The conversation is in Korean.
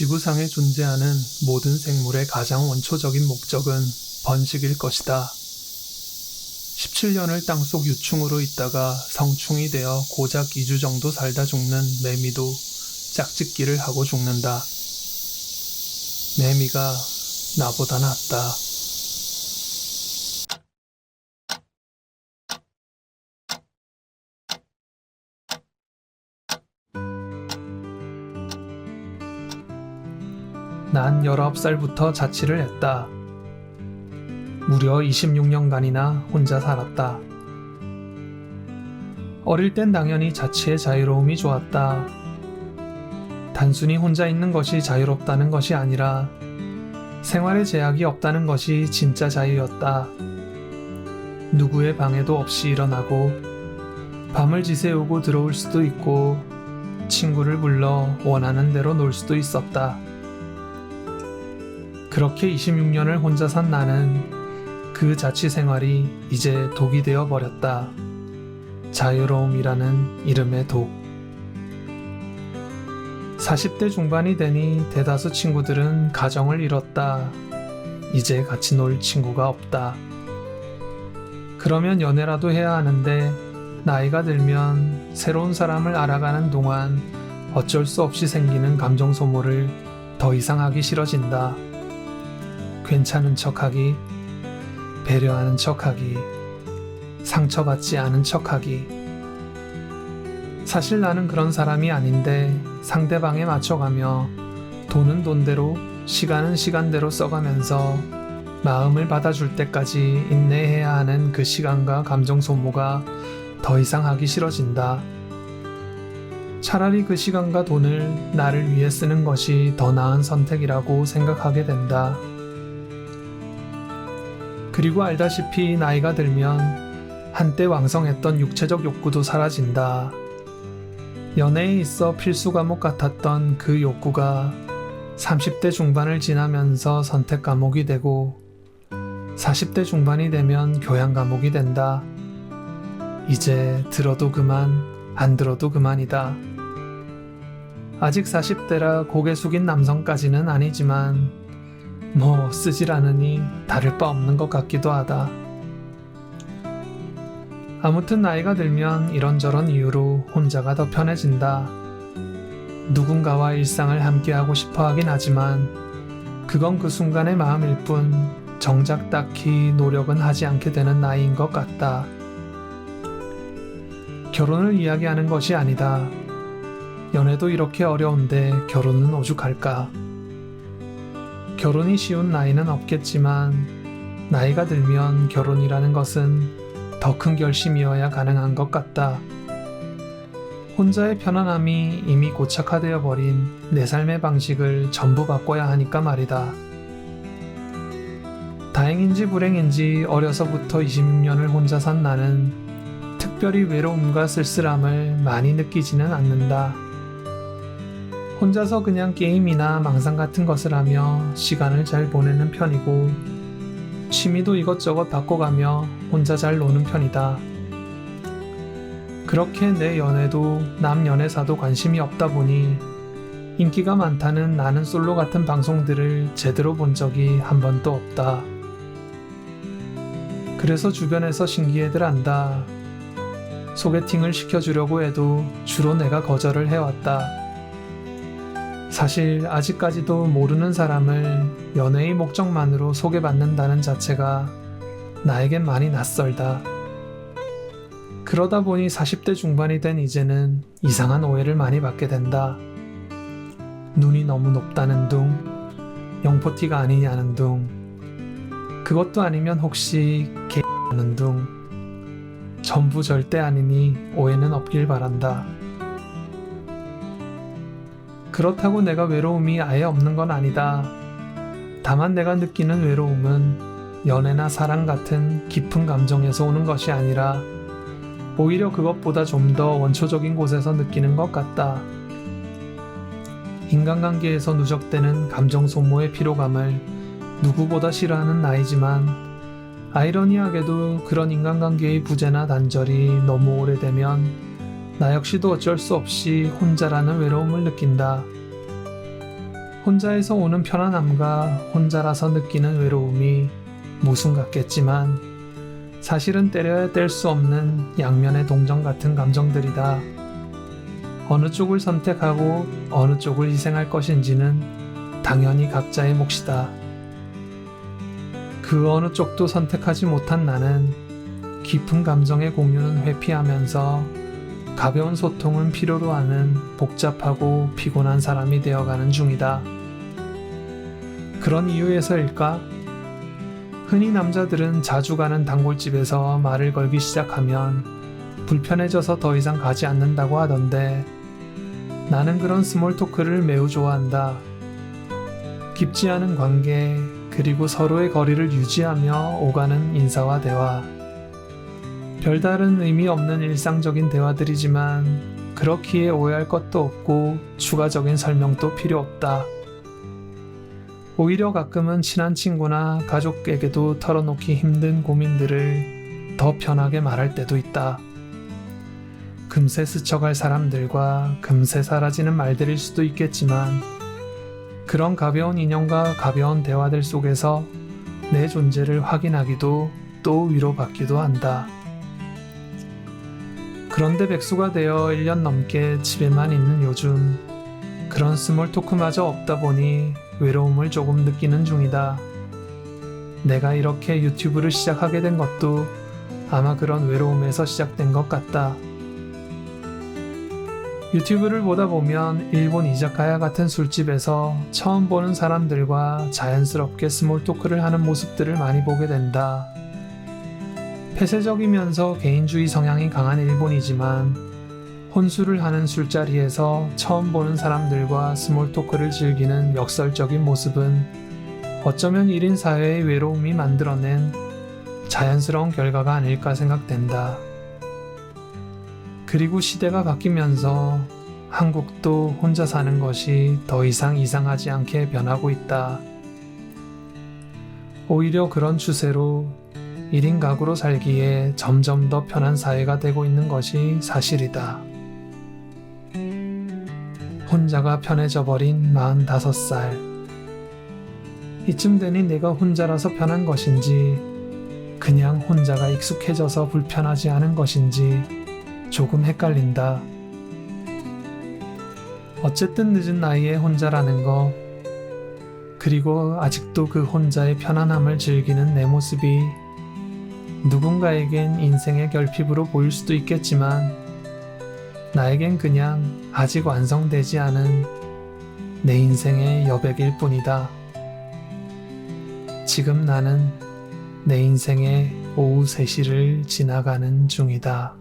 지구상에 존재하는 모든 생물의 가장 원초적인 목적은 번식일 것이다. 17년을 땅속 유충으로 있다가 성충이 되어 고작 2주 정도 살다 죽는 매미도 짝짓기를 하고 죽는다. 매미가 나보다 낫다. 난 19살부터 자취를 했다. 무려 26년간이나 혼자 살았다. 어릴 땐 당연히 자취의 자유로움이 좋았다. 단순히 혼자 있는 것이 자유롭다는 것이 아니라 생활에 제약이 없다는 것이 진짜 자유였다. 누구의 방해도 없이 일어나고 밤을 지새우고 들어올 수도 있고 친구를 불러 원하는 대로 놀 수도 있었다. 그렇게 26년을 혼자 산 나는 그 자취 생활이 이제 독이 되어 버렸다. 자유로움이라는 이름의 독. 40대 중반이 되니 대다수 친구들은 가정을 이뤘다. 이제 같이 놀 친구가 없다. 그러면 연애라도 해야 하는데 나이가 들면 새로운 사람을 알아가는 동안 어쩔 수 없이 생기는 감정 소모를 더 이상 하기 싫어진다. 괜찮은 척하기, 배려하는 척하기, 상처받지 않은 척하기. 사실 나는 그런 사람이 아닌데 상대방에 맞춰가며 돈은 돈대로 시간은 시간대로 써가면서 마음을 받아줄 때까지 인내해야 하는 그 시간과 감정 소모가 더 이상 하기 싫어진다. 차라리 그 시간과 돈을 나를 위해 쓰는 것이 더 나은 선택이라고 생각하게 된다. 그리고 알다시피 나이가 들면 한때 왕성했던 육체적 욕구도 사라진다. 연애에 있어 필수 과목 같았던 그 욕구가 30대 중반을 지나면서 선택 과목이 되고 40대 중반이 되면 교양 과목이 된다. 이제 들어도 그만, 안 들어도 그만이다. 아직 40대라 고개 숙인 남성까지는 아니지만 뭐 쓰질 않으니 다를 바 없는 것 같기도 하다. 아무튼 나이가 들면 이런저런 이유로 혼자가 더 편해진다. 누군가와 일상을 함께하고 싶어 하긴 하지만 그건 그 순간의 마음일 뿐 정작 딱히 노력은 하지 않게 되는 나이인 것 같다. 결혼을 이야기하는 것이 아니다. 연애도 이렇게 어려운데 결혼은 오죽할까. 결혼이 쉬운 나이는 없겠지만 나이가 들면 결혼이라는 것은 더 큰 결심이어야 가능한 것 같다. 혼자의 편안함이 이미 고착화되어 버린 내 삶의 방식을 전부 바꿔야 하니까 말이다. 다행인지 불행인지 어려서부터 26년을 혼자 산 나는 특별히 외로움과 쓸쓸함을 많이 느끼지는 않는다. 혼자서 그냥 게임이나 망상 같은 것을 하며 시간을 잘 보내는 편이고 취미도 이것저것 바꿔가며 혼자 잘 노는 편이다. 그렇게 내 연애도 남 연애사도 관심이 없다 보니 인기가 많다는 나는 솔로 같은 방송들을 제대로 본 적이 한 번도 없다. 그래서 주변에서 신기해들 한다. 소개팅을 시켜주려고 해도 주로 내가 거절을 해왔다. 사실 아직까지도 모르는 사람을 연애의 목적만으로 소개받는다는 자체가 나에겐 많이 낯설다. 그러다 보니 40대 중반이 된 이제는 이상한 오해를 많이 받게 된다. 눈이 너무 높다는 둥, 영포티가 아니냐는 둥, 그것도 아니면 혹시 개라는 둥, 전부 절대 아니니 오해는 없길 바란다. 그렇다고 내가 외로움이 아예 없는 건 아니다. 다만 내가 느끼는 외로움은 연애나 사랑 같은 깊은 감정에서 오는 것이 아니라 오히려 그것보다 좀 더 원초적인 곳에서 느끼는 것 같다. 인간관계에서 누적되는 감정 소모의 피로감을 누구보다 싫어하는 나이지만 아이러니하게도 그런 인간관계의 부재나 단절이 너무 오래되면 나 역시도 어쩔 수 없이 혼자라는 외로움을 느낀다. 혼자에서 오는 편안함과 혼자라서 느끼는 외로움이 모순 같겠지만 사실은 때려야 뗄 수 없는 양면의 동정 같은 감정들이다. 어느 쪽을 선택하고 어느 쪽을 희생할 것인지는 당연히 각자의 몫이다. 그 어느 쪽도 선택하지 못한 나는 깊은 감정의 공유는 회피하면서 가벼운 소통은 필요로 하는 복잡하고 피곤한 사람이 되어가는 중이다. 그런 이유에서일까? 흔히 남자들은 자주 가는 단골집에서 말을 걸기 시작하면 불편해져서 더 이상 가지 않는다고 하던데 나는 그런 스몰 토크를 매우 좋아한다. 깊지 않은 관계, 그리고 서로의 거리를 유지하며 오가는 인사와 대화. 별다른 의미 없는 일상적인 대화들이지만 그렇기에 오해할 것도 없고 추가적인 설명도 필요 없다. 오히려 가끔은 친한 친구나 가족에게도 털어놓기 힘든 고민들을 더 편하게 말할 때도 있다. 금세 스쳐갈 사람들과 금세 사라지는 말들일 수도 있겠지만 그런 가벼운 인연과 가벼운 대화들 속에서 내 존재를 확인하기도 또 위로받기도 한다. 그런데 백수가 되어 1년 넘게 집에만 있는 요즘 그런 스몰 토크마저 없다 보니 외로움을 조금 느끼는 중이다. 내가 이렇게 유튜브를 시작하게 된 것도 아마 그런 외로움에서 시작된 것 같다. 유튜브를 보다 보면 일본 이자카야 같은 술집에서 처음 보는 사람들과 자연스럽게 스몰 토크를 하는 모습들을 많이 보게 된다. 폐쇄적이면서 개인주의 성향이 강한 일본이지만 혼술을 하는 술자리에서 처음 보는 사람들과 스몰 토크를 즐기는 역설적인 모습은 어쩌면 1인 사회의 외로움이 만들어낸 자연스러운 결과가 아닐까 생각된다. 그리고 시대가 바뀌면서 한국도 혼자 사는 것이 더 이상 이상하지 않게 변하고 있다. 오히려 그런 추세로 1인 가구로 살기에 점점 더 편한 사회가 되고 있는 것이 사실이다. 혼자가 편해져 버린 45살. 이쯤 되니 내가 혼자라서 편한 것인지 그냥 혼자가 익숙해져서 불편하지 않은 것인지 조금 헷갈린다. 어쨌든 늦은 나이에 혼자라는 것, 그리고 아직도 그 혼자의 편안함을 즐기는 내 모습이 누군가에겐 인생의 결핍으로 보일 수도 있겠지만 나에겐 그냥 아직 완성되지 않은 내 인생의 여백일 뿐이다. 지금 나는 내 인생의 오후 3시를 지나가는 중이다.